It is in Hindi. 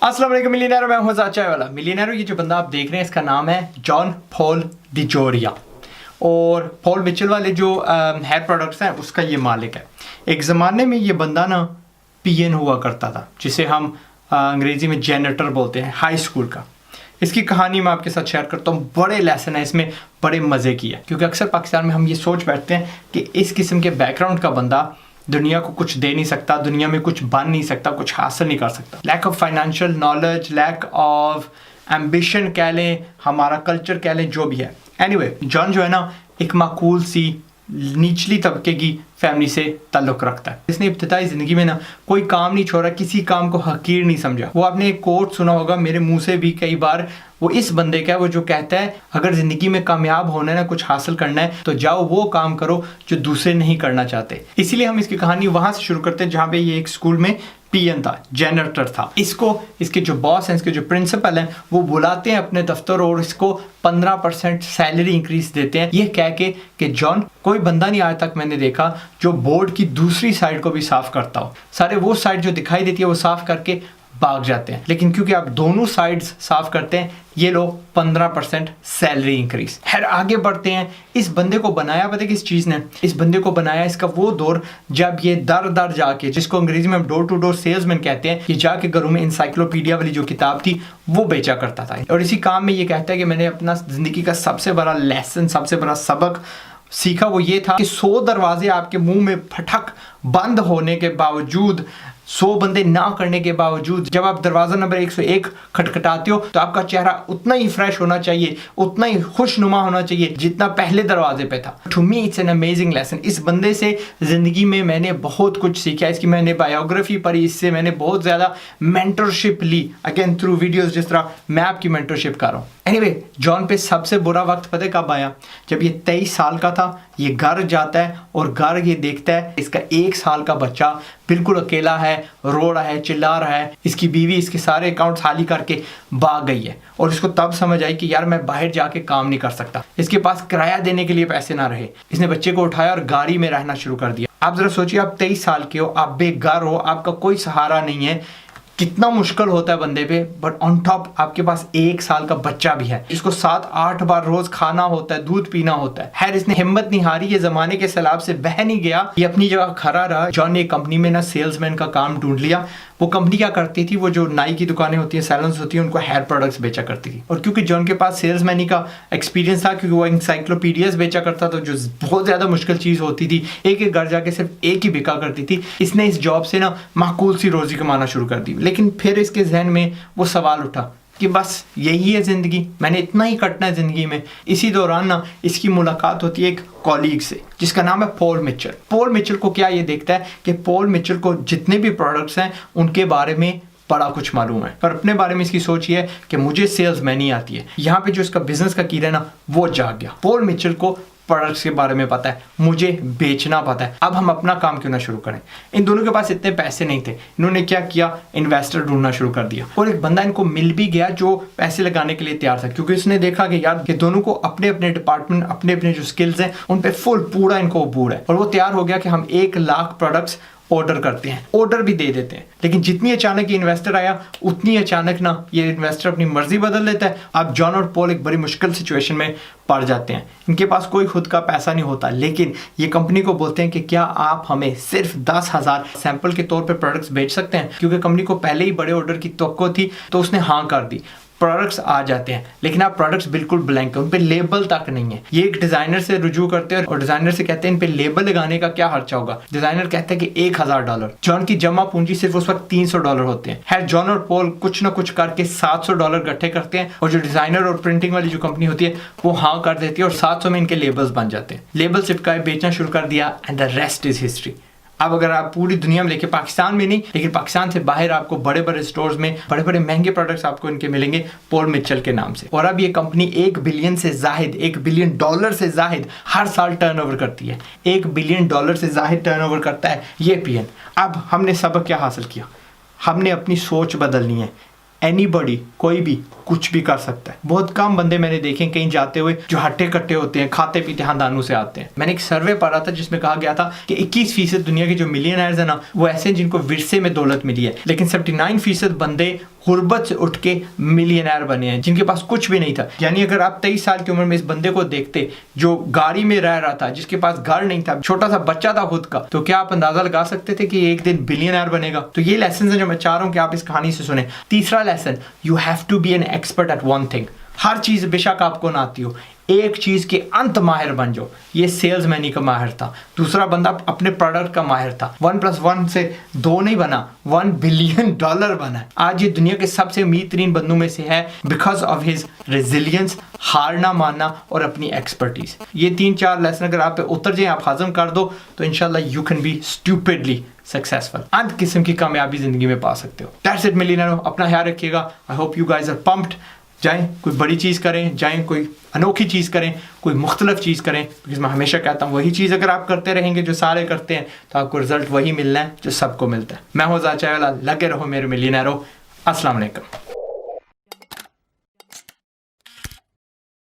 अस्सलाम वालेकुम मिलियनेयर, मैं हूं चाय वाला मिलियनेयर। ये जो बंदा आप देख रहे हैं इसका नाम है जॉन पॉल डिजोरिया और पॉल मिचेल वाले जो हेयर प्रोडक्ट्स हैं उसका ये मालिक है। एक ज़माने में ये बंदा ना पीएन हुआ करता था, जिसे हम अंग्रेज़ी में जेनेटर बोलते हैं, हाई स्कूल का। इसकी कहानी मैं आपके साथ शेयर करता हूँ। बड़े लेसन है इसमें, बड़े मज़े की है, क्योंकि अक्सर पाकिस्तान में हम ये सोच बैठते हैं कि इस किस्म के बैकग्राउंड का बंदा दुनिया को कुछ दे नहीं सकता, दुनिया में कुछ बन नहीं सकता, कुछ हासिल नहीं कर सकता। Lack of financial knowledge, lack of ambition कह लें, हमारा कल्चर कह लें, जो भी है। एनीवे, जॉन जो है ना एक माकूल सी निचली तबके की फैमिली से ताल्लुक़ रखता है। इसने इब्तिदाई ज़िंदगी में ना कोई काम नहीं छोड़ा, किसी काम को हकीर नहीं समझा। वो आपने एक कोट सुना होगा मेरे मुंह से भी कई बार, वो इस बंदे का है, वो जो कहता है अगर ज़िंदगी में कामयाब होना है ना, कुछ हासिल करना है, तो जाओ वो काम करो जो दूसरे नहीं करना चाहते। इसीलिए हम इसकी कहानी वहाँ से शुरू करते हैं जहाँ पे ये एक स्कूल में पीएन था, जेनेटर था। इसको इसके जो बॉस हैं, इसके जो प्रिंसिपल हैं, वो बुलाते हैं अपने दफ्तर और इसको 15% सैलरी इंक्रीज देते हैं, ये कह के कि जॉन, कोई बंदा नहीं आज तक मैंने देखा जो बोर्ड की दूसरी साइड को भी साफ करता हो। सारे वो साइड जो दिखाई देती है वो साफ करके भाग जाते हैं, लेकिन क्योंकि आप दोनों साइड्स साफ करते हैं, ये लोग 15% सैलरी इंक्रीज। खैर आगे बढ़ते हैं। इस बंदे को बनाया पता किस चीज़ ने? इस बंदे को बनाया इसका वो दौर जब ये दर दर जाके, जिसको अंग्रेजी में हम डोर टू डोर सेल्समैन कहते हैं, कि जाके घरों में इंसाइक्लोपीडिया वाली जो किताब थी वो बेचा करता था। और इसी काम में ये कहता है कि मैंने अपना ज़िंदगी का सबसे बड़ा लेसन, सबसे बड़ा सबक सीखा, वो ये था कि 100 दरवाजे आपके मुंह में फटक बंद होने के बावजूद, 100 बंदे ना करने के बावजूद, जब आप दरवाज़ा नंबर 101 खटखटाते हो तो आपका चेहरा उतना ही फ्रेश होना चाहिए, उतना ही खुशनुमा होना चाहिए जितना पहले दरवाजे पे था। To me it's an amazing lesson. इस बंदे से ज़िंदगी में मैंने बहुत कुछ सीखा। इसकी मैंने बायोग्राफी पढ़ी, इससे मैंने बहुत ज़्यादा मेंटरशिप ली, अगेन थ्रू वीडियोज़, जिस तरह मैं आपकी मेंटरशिप कर रहा हूँ। एनीवे, जॉन पे सबसे बुरा वक्त पता कब आया? जब ये 23 साल का था। ये घर जाता है और घर ये देखता है इसका 1 साल का बच्चा बिल्कुल अकेला है, रो रहा है, चिल्ला रहा है। इसकी बीवी इसके सारे अकाउंट खाली करके भाग गई है और इसको तब समझ आई कि यार मैं बाहर जाके काम नहीं कर सकता। इसके पास किराया देने के लिए पैसे ना रहे। इसने बच्चे को उठाया और गाड़ी में रहना शुरू कर दिया। आप जरा सोचिए, आप 23 साल के हो, आप बेघर हो, आपका कोई सहारा नहीं है, कितना मुश्किल होता है बंदे पे। बट ऑन टॉप आपके पास 1 साल का बच्चा भी है, इसको 7-8 बार रोज खाना होता है, दूध पीना होता है। खैर इसने हिम्मत नहीं हारी, ये जमाने के सैलाब से बह नहीं गया, ये अपनी जगह खड़ा रहा। जॉन ने कंपनी में ना सेल्समैन का काम ढूंढ लिया। वो कंपनी क्या करती थी, वो जो नाई की दुकानें होती हैं, सैलून्स होती हैं, उनको हेयर प्रोडक्ट्स बेचा करती थी। और क्योंकि जॉन के पास सेल्समैनी का एक्सपीरियंस था, क्योंकि वो इंसाइक्लोपीडियाज बेचा करता था, जो बहुत ज़्यादा मुश्किल चीज़ होती थी, एक एक घर जाके सिर्फ एक ही बिका करती थी, इसने इस जॉब से ना माकूल सी रोज़ी कमाना शुरू कर दी। लेकिन फिर इसके जहन में वो सवाल उठा कि बस यही है ज़िंदगी, मैंने इतना ही कटना है ज़िंदगी में। इसी दौरान ना इसकी मुलाकात होती है एक कॉलीग से जिसका नाम है पॉल मिचेल। पॉल मिचेल को क्या ये देखता है कि पॉल मिचेल को जितने भी प्रोडक्ट्स हैं उनके बारे में बड़ा कुछ मालूम है, पर अपने बारे में इसकी सोच ये है कि मुझे सेल्समैन ही आती है। यहाँ पे जो इसका बिजनेस का कीड़ा है ना, वो जाग गया। पॉल मिचेल को प्रोडक्ट्स के बारे में पता है, मुझे बेचना पता है, अब हम अपना काम क्यों ना शुरू करें। इन दोनों के पास इतने पैसे नहीं थे, इन्होंने क्या किया, इन्वेस्टर ढूंढना शुरू कर दिया। और एक बंदा इनको मिल भी गया जो पैसे लगाने के लिए तैयार था, क्योंकि उसने देखा कि यार कि दोनों को अपने अपने डिपार्टमेंट, अपने अपने जो स्किल्स हैं उन पे फुल पूरा इनको अबूर है। और वो तैयार हो गया कि हम 1 लाख प्रोडक्ट्स ऑर्डर करते हैं, ऑर्डर भी दे देते हैं। लेकिन जितनी अचानक ये इन्वेस्टर आया, उतनी अचानक ना ये इन्वेस्टर अपनी मर्जी बदल लेता है। अब जॉन और पॉल एक बड़ी मुश्किल सिचुएशन में पड़ जाते हैं। इनके पास कोई खुद का पैसा नहीं होता, लेकिन ये कंपनी को बोलते हैं कि क्या आप हमें सिर्फ 10,000 सैंपल के तौर पे प्रोडक्ट्स बेच सकते हैं। क्योंकि कंपनी को पहले ही बड़े ऑर्डर की तवक्को थी, तो उसने हाँ कर दी। प्रोडक्ट्स आ जाते हैं, लेकिन आप प्रोडक्ट्स बिल्कुल ब्लैंक है, उन पे लेबल तक नहीं है। ये एक डिजाइनर से रुजू करते हैं और डिजाइनर से कहते हैं इन पे लेबल लगाने का क्या खर्चा होगा। डिजाइनर कहते हैं कि $1,000। जॉन की जमा पूंजी सिर्फ उस वक्त $300 होते हैं। खैर जॉन और पॉल कुछ ना कुछ करके $700 इकट्ठे करते हैं और जो डिजाइनर और प्रिंटिंग वाली जो कंपनी होती है वो हाँ कर देती है और 700 में इनके लेबल्स बन जाते हैं। लेबल चिपकाए बेचना शुरू कर दिया and the rest is history. अब अगर आप पूरी दुनिया में लेके, पाकिस्तान में नहीं लेकिन पाकिस्तान से बाहर आपको बड़े बड़े स्टोर्स में बड़े बड़े महंगे प्रोडक्ट्स आपको इनके मिलेंगे पॉल मिचेल के नाम से। और अब ये कंपनी $1 बिलियन से जाहिद, $1 बिलियन से जाहिद हर साल टर्नओवर करती है। $1 बिलियन से जाहिद टर्नओवर करता है ये पीएन। अब हमने सबक क्या हासिल किया? हमने अपनी सोच बदलनी है। एनीबॉडी, कोई भी कुछ भी कर सकता है। बहुत कम बंदे मैंने देखे कहीं जाते हुए जो हट्टे कट्टे होते हैं, खाते पीते खानदानों से आते हैं। मैंने एक सर्वे पढ़ा था जिसमें कहा गया था कि 21% दुनिया के जो मिलियनर्स है ना, वो ऐसे हैं जिनको विरसे में दौलत मिली है, लेकिन 79% बंदे गुर्बत से उठ के मिलियनर बने हैं, जिनके पास कुछ भी नहीं था। यानी अगर आप 23 साल की उम्र में इस बंदे को देखते जो गाड़ी में रह रहा था, जिसके पास घर नहीं था, छोटा सा बच्चा था खुद का, तो क्या आप अंदाजा लगा सकते थे कि एक दिन बिलियनर बनेगा? तो ये लेसन है जो मैं चाह रहा हूँ कि आप इस कहानी से सुने। तीसरा lesson, you have to be an expert at one thing. हर चीज बेशक आपको ना आती हो, एक चीज के अंत माहिर बन जाओ। ये सेल्समैनी का माहिर था, दूसरा बंदा अपने प्रोडक्ट का माहिर था। 1+1 से 2 नहीं बना, $1 बिलियन बना। आज ये दुनिया के सबसे अमीर तरीन बंदों में से है बिकॉज ऑफ हिज रेजिलियंस, हार ना मानना और अपनी एक्सपर्टीज। ये 3-4 लेसन अगर आप पे उतर जाए, आप हजम कर दो, तो इंशाल्लाह you can be stupidly successful. अंत किस्म की कामयाबी जिंदगी में पा सकते हो। दैट्स इट मिलियनेरो, अपना ख्याल रखिएगा। I hope you guys are pumped. जाएं कोई बड़ी चीज़ करें, जाएं कोई अनोखी चीज़ करें, कोई मुख्तलिफ चीज़ करें, बिकॉज मैं हमेशा कहता हूँ वही चीज़ अगर आप करते रहेंगे जो सारे करते हैं तो आपको रिजल्ट वही मिलना है जो सबको मिलता है। मैं हूँ ज़ाचा वाला, लगे रहो मेरे मिलियनेरो। अस्सलाम वालेकुम।